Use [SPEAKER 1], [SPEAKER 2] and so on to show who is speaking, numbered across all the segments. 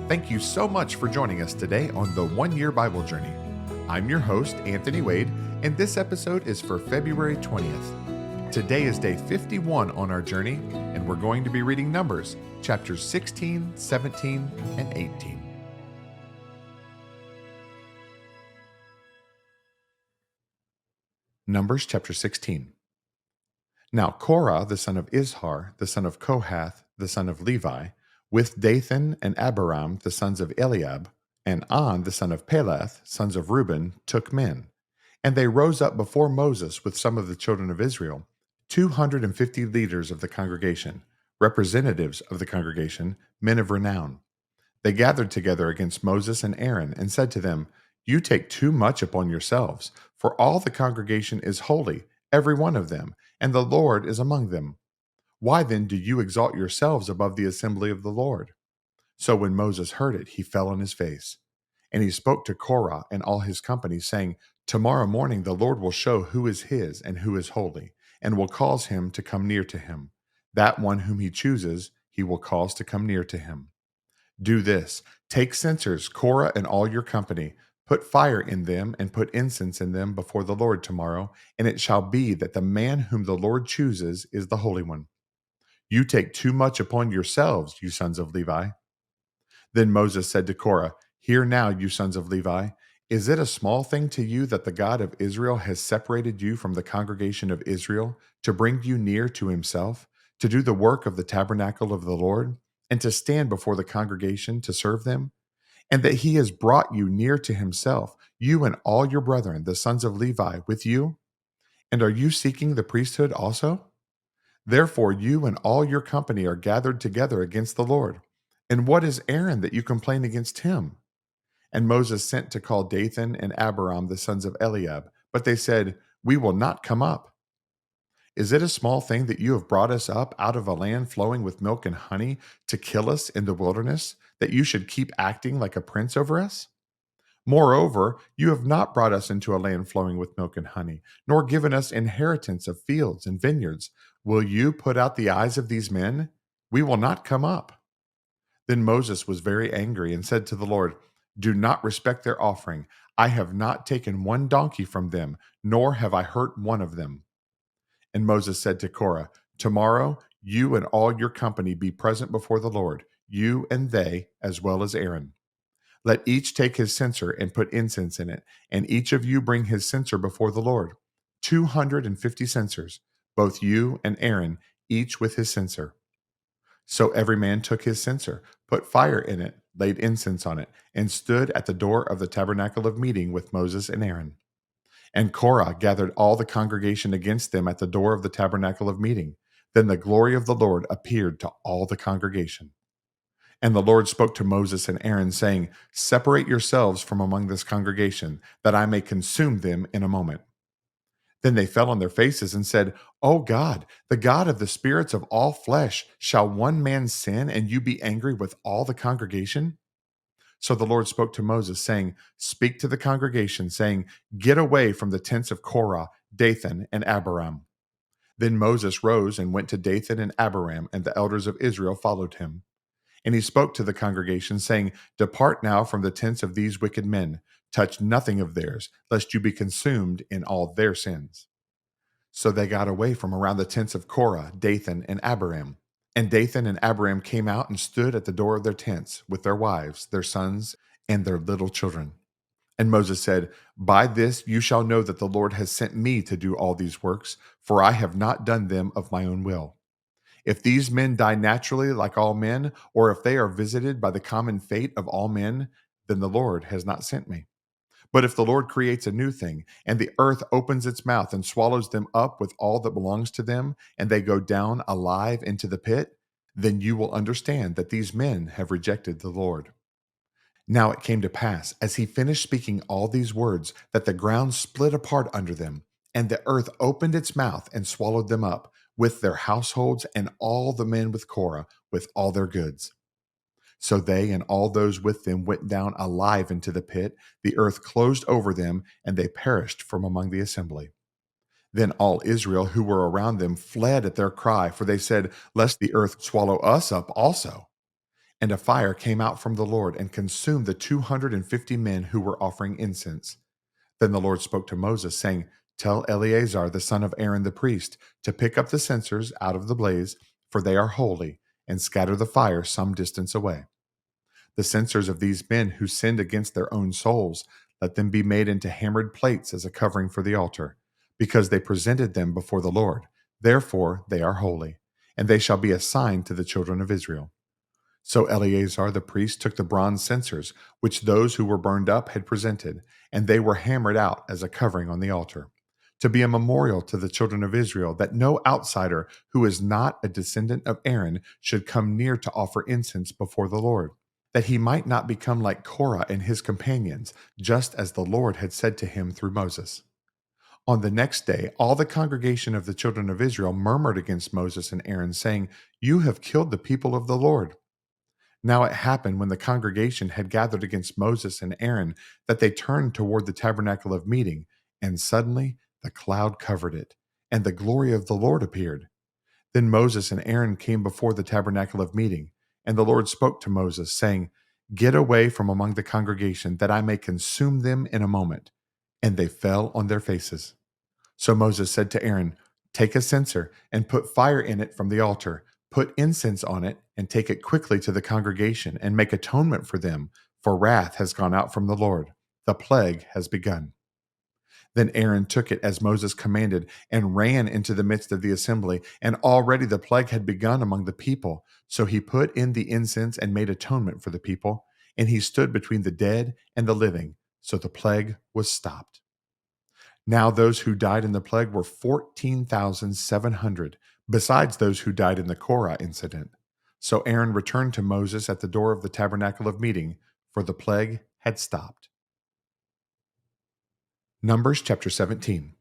[SPEAKER 1] Thank you so much for joining us today on the One Year Bible Journey. I'm your host, Anthony Wade, and this episode is for February 20th. Today is day 51 on our journey, and we're going to be reading Numbers, chapters 16, 17, and 18. Numbers chapter 16. Now Korah, the son of Izhar, the son of Kohath, the son of Levi, with Dathan and Abiram, the sons of Eliab, and On, the son of Peleth, sons of Reuben, took men. And they rose up before Moses with some of the children of Israel, 250 leaders of the congregation, representatives of the congregation, men of renown. They gathered together against Moses and Aaron and said to them, "You take too much upon yourselves, for all the congregation is holy, every one of them, and the Lord is among them. Why then do you exalt yourselves above the assembly of the Lord?" So when Moses heard it, he fell on his face. And he spoke to Korah and all his company, saying, "Tomorrow morning the Lord will show who is his and who is holy, and will cause him to come near to him. That one whom he chooses, he will cause to come near to him. Do this: take censers, Korah and all your company, put fire in them, and put incense in them before the Lord tomorrow, and it shall be that the man whom the Lord chooses is the Holy One. You take too much upon yourselves, you sons of Levi." Then Moses said to Korah, "Hear now, you sons of Levi, is it a small thing to you that the God of Israel has separated you from the congregation of Israel to bring you near to himself, to do the work of the tabernacle of the Lord, and to stand before the congregation to serve them? And that he has brought you near to himself, you and all your brethren, the sons of Levi, with you? And are you seeking the priesthood also? Therefore, you and all your company are gathered together against the Lord. And what is Aaron that you complain against him?" And Moses sent to call Dathan and Abiram, the sons of Eliab. But they said, "We will not come up. Is it a small thing that you have brought us up out of a land flowing with milk and honey to kill us in the wilderness, that you should keep acting like a prince over us? Moreover, you have not brought us into a land flowing with milk and honey, nor given us inheritance of fields and vineyards. Will you put out the eyes of these men? We will not come up." Then Moses was very angry and said to the Lord, "Do not respect their offering. I have not taken one donkey from them, nor have I hurt one of them." And Moses said to Korah, "Tomorrow you and all your company be present before the Lord, you and they, as well as Aaron. Let each take his censer and put incense in it, and each of you bring his censer before the Lord. 250 censers, both you and Aaron, each with his censer." So every man took his censer, put fire in it, laid incense on it, and stood at the door of the tabernacle of meeting with Moses and Aaron. And Korah gathered all the congregation against them at the door of the tabernacle of meeting. Then the glory of the Lord appeared to all the congregation. And the Lord spoke to Moses and Aaron, saying, "Separate yourselves from among this congregation, that I may consume them in a moment." Then they fell on their faces and said, "O God, the God of the spirits of all flesh, shall one man sin and you be angry with all the congregation?" So the Lord spoke to Moses, saying, "Speak to the congregation, saying, Get away from the tents of Korah, Dathan, and Abiram." Then Moses rose and went to Dathan and Abiram, and the elders of Israel followed him. And he spoke to the congregation, saying, "Depart now from the tents of these wicked men. Touch nothing of theirs, lest you be consumed in all their sins." So they got away from around the tents of Korah, Dathan, and Abiram. And Dathan and Abiram came out and stood at the door of their tents with their wives, their sons, and their little children. And Moses said, "By this you shall know that the Lord has sent me to do all these works, for I have not done them of my own will. If these men die naturally like all men, or if they are visited by the common fate of all men, then the Lord has not sent me. But if the Lord creates a new thing, and the earth opens its mouth and swallows them up with all that belongs to them, and they go down alive into the pit, then you will understand that these men have rejected the Lord." Now it came to pass, as he finished speaking all these words, that the ground split apart under them, and the earth opened its mouth and swallowed them up, with their households and all the men with Korah, with all their goods. So they and all those with them went down alive into the pit. The earth closed over them, and they perished from among the assembly. Then all Israel who were around them fled at their cry, for they said, "Lest the earth swallow us up also." And a fire came out from the Lord and consumed the 250 men who were offering incense. Then the Lord spoke to Moses, saying, Tell Eleazar the son of Aaron the priest to pick up the censers out of the blaze, for they are holy, and scatter the fire some distance away. The censers of these men who sinned against their own souls, let them be made into hammered plates as a covering for the altar, because they presented them before the Lord. Therefore they are holy, and they shall be a sign to the children of Israel. So Eleazar the priest took the bronze censers, which those who were burned up had presented, and they were hammered out as a covering on the altar, to be a memorial to the children of Israel that no outsider who is not a descendant of Aaron should come near to offer incense before the Lord, that he might not become like Korah and his companions, just as the Lord had said to him through Moses. On the next day, all the congregation of the children of Israel murmured against Moses and Aaron, saying, You have killed the people of the Lord. Now it happened when the congregation had gathered against Moses and Aaron that they turned toward the tabernacle of meeting, and suddenly the cloud covered it, and the glory of the Lord appeared. Then Moses and Aaron came before the tabernacle of meeting, and the Lord spoke to Moses, saying, Get away from among the congregation, that I may consume them in a moment. And they fell on their faces. So Moses said to Aaron, Take a censer and put fire in it from the altar. Put incense on it and take it quickly to the congregation and make atonement for them, for wrath has gone out from the Lord. The plague has begun. Then Aaron took it as Moses commanded and ran into the midst of the assembly, and already the plague had begun among the people. So he put in the incense and made atonement for the people, and he stood between the dead and the living. So the plague was stopped. Now those who died in the plague were 14,700, besides those who died in the Korah incident. So Aaron returned to Moses at the door of the tabernacle of meeting, for the plague had stopped. Numbers chapter 17.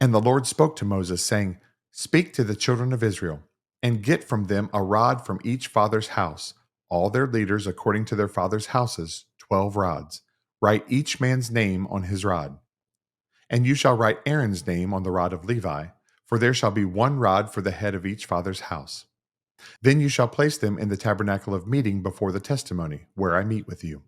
[SPEAKER 1] And the Lord spoke to Moses, saying, Speak to the children of Israel, and get from them a rod from each father's house, all their leaders according to their father's houses, 12 rods. Write each man's name on his rod. And you shall write Aaron's name on the rod of Levi, for there shall be one rod for the head of each father's house. Then you shall place them in the tabernacle of meeting before the testimony, where I meet with you.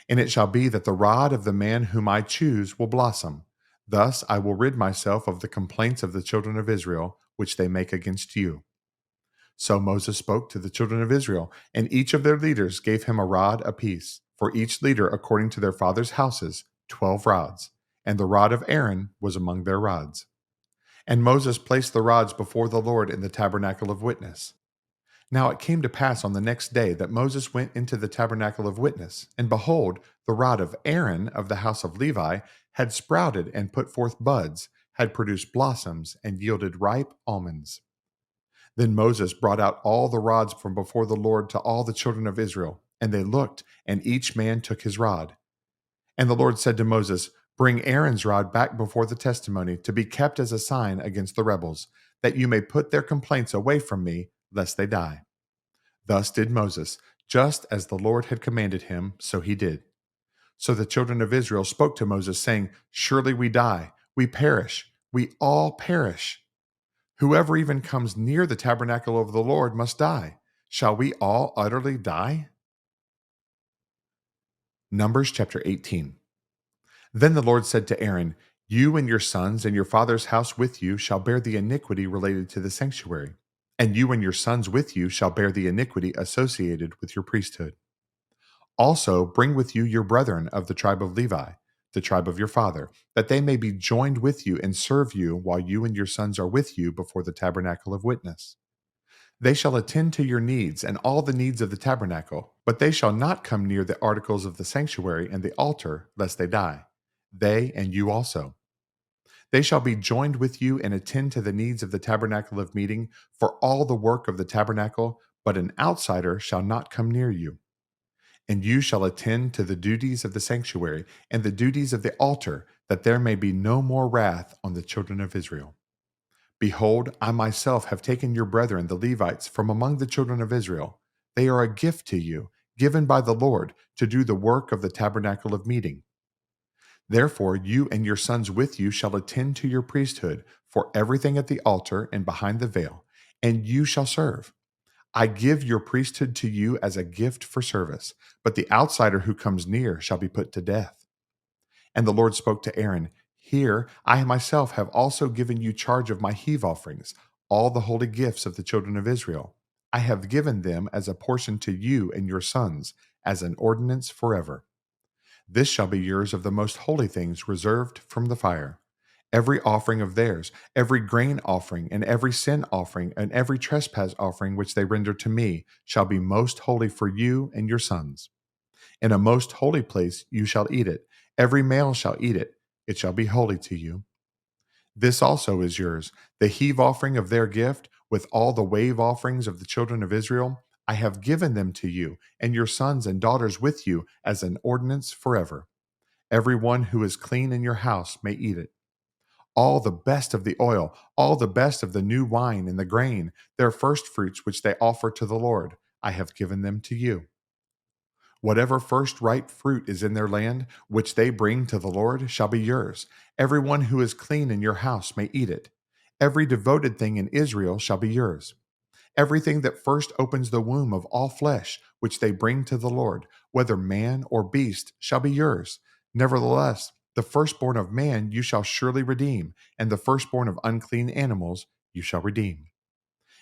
[SPEAKER 1] And it shall be that the rod of the man whom I choose will blossom. Thus I will rid myself of the complaints of the children of Israel, which they make against you. So Moses spoke to the children of Israel, and each of their leaders gave him a rod apiece, for each leader according to their father's houses, 12 rods. And the rod of Aaron was among their rods. And Moses placed the rods before the Lord in the tabernacle of witness. Now it came to pass on the next day that Moses went into the tabernacle of witness, and behold, the rod of Aaron of the house of Levi had sprouted and put forth buds, had produced blossoms, and yielded ripe almonds. Then Moses brought out all the rods from before the Lord to all the children of Israel, and they looked, and each man took his rod. And the Lord said to Moses, Bring Aaron's rod back before the testimony to be kept as a sign against the rebels, that you may put their complaints away from me, lest they die. Thus did Moses, just as the Lord had commanded him, so he did. So the children of Israel spoke to Moses, saying, Surely we die, we perish, we all perish. Whoever even comes near the tabernacle of the Lord must die. Shall we all utterly die? Numbers chapter 18. Then the Lord said to Aaron, You and your sons and your father's house with you shall bear the iniquity related to the sanctuary, and you and your sons with you shall bear the iniquity associated with your priesthood. Also bring with you your brethren of the tribe of Levi, the tribe of your father, that they may be joined with you and serve you while you and your sons are with you before the tabernacle of witness. They shall attend to your needs and all the needs of the tabernacle, but they shall not come near the articles of the sanctuary and the altar, lest they die, they and you also. They shall be joined with you and attend to the needs of the tabernacle of meeting for all the work of the tabernacle, but an outsider shall not come near you. And you shall attend to the duties of the sanctuary and the duties of the altar, that there may be no more wrath on the children of Israel. Behold, I myself have taken your brethren, the Levites, from among the children of Israel. They are a gift to you, given by the Lord, to do the work of the tabernacle of meeting. Therefore, you and your sons with you shall attend to your priesthood for everything at the altar and behind the veil, and you shall serve. I give your priesthood to you as a gift for service, but the outsider who comes near shall be put to death." And the Lord spoke to Aaron, "Here I myself have also given you charge of my heave offerings, all the holy gifts of the children of Israel. I have given them as a portion to you and your sons, as an ordinance forever. This shall be yours of the most holy things reserved from the fire. Every offering of theirs, every grain offering, and every sin offering, and every trespass offering which they render to me, shall be most holy for you and your sons. In a most holy place you shall eat it. Every male shall eat it. It shall be holy to you. This also is yours, the heave offering of their gift, with all the wave offerings of the children of Israel. I have given them to you, and your sons and daughters with you, as an ordinance forever. Every one who is clean in your house may eat it. All the best of the oil, all the best of the new wine and the grain, their first fruits which they offer to the Lord, I have given them to you. Whatever first ripe fruit is in their land, which they bring to the Lord, shall be yours. Everyone who is clean in your house may eat it. Every devoted thing in Israel shall be yours. Everything that first opens the womb of all flesh, which they bring to the Lord, whether man or beast, shall be yours. Nevertheless, the firstborn of man you shall surely redeem, and the firstborn of unclean animals you shall redeem.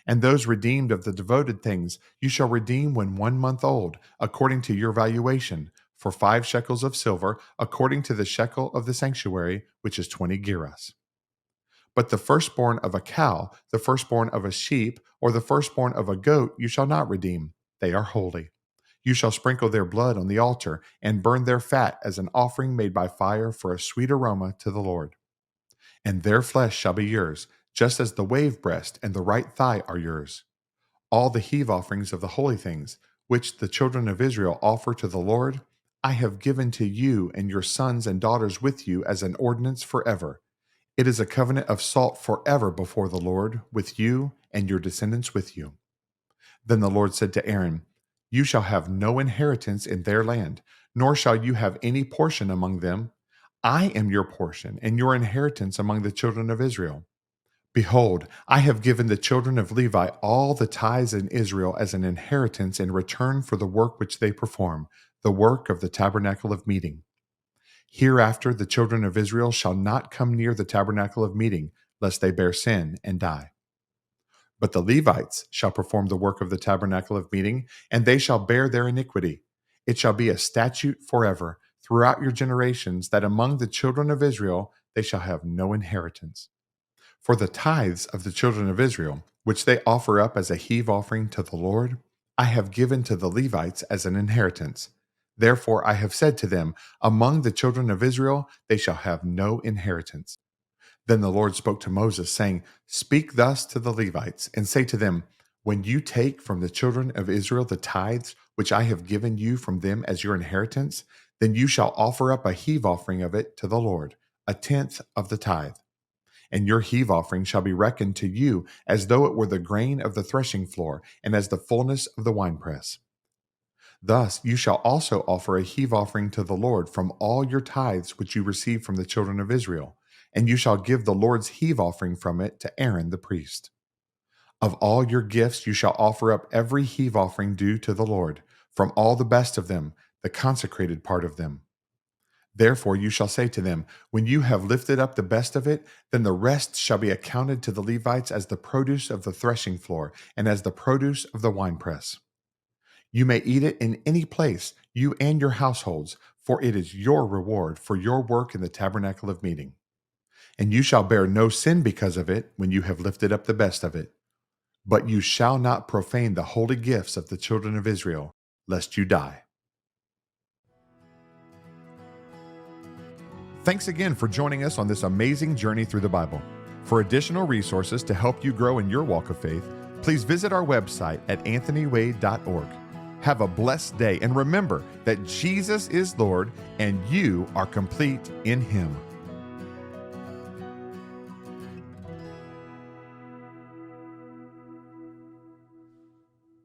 [SPEAKER 1] And those redeemed of the devoted things you shall redeem when 1 month old, according to your valuation, for 5 shekels of silver, according to the shekel of the sanctuary, which is 20 gerahs. But the firstborn of a cow, the firstborn of a sheep, or the firstborn of a goat you shall not redeem. They are holy. You shall sprinkle their blood on the altar, and burn their fat as an offering made by fire for a sweet aroma to the Lord. And their flesh shall be yours, just as the wave breast and the right thigh are yours. All the heave offerings of the holy things, which the children of Israel offer to the Lord, I have given to you and your sons and daughters with you as an ordinance forever. It is a covenant of salt forever before the Lord, with you and your descendants with you." Then the Lord said to Aaron, "You shall have no inheritance in their land, nor shall you have any portion among them. I am your portion and your inheritance among the children of Israel. Behold, I have given the children of Levi all the tithes in Israel as an inheritance in return for the work which they perform, the work of the tabernacle of meeting. Hereafter the children of Israel shall not come near the tabernacle of meeting, lest they bear sin and die. But the Levites shall perform the work of the tabernacle of meeting, and they shall bear their iniquity. It shall be a statute forever throughout your generations, that among the children of Israel they shall have no inheritance. For the tithes of the children of Israel, which they offer up as a heave offering to the Lord, I have given to the Levites as an inheritance. Therefore I have said to them, among the children of Israel they shall have no inheritance. Then the Lord spoke to Moses, saying, "Speak thus to the Levites, and say to them, when you take from the children of Israel the tithes, which I have given you from them as your inheritance, then you shall offer up a heave offering of it to the Lord, 1/10 of the tithe. And your heave offering shall be reckoned to you as though it were the grain of the threshing floor, and as the fullness of the winepress. Thus you shall also offer a heave offering to the Lord from all your tithes which you receive from the children of Israel, and you shall give the Lord's heave offering from it to Aaron the priest. Of all your gifts you shall offer up every heave offering due to the Lord, from all the best of them, the consecrated part of them. Therefore you shall say to them, when you have lifted up the best of it, then the rest shall be accounted to the Levites as the produce of the threshing floor, and as the produce of the winepress. You may eat it in any place, you and your households, for it is your reward for your work in the tabernacle of meeting. And you shall bear no sin because of it when you have lifted up the best of it. But you shall not profane the holy gifts of the children of Israel, lest you die." Thanks again for joining us on this amazing journey through the Bible. For additional resources to help you grow in your walk of faith, please visit our website at anthonywade.org. Have a blessed day, and remember that Jesus is Lord and you are complete in Him.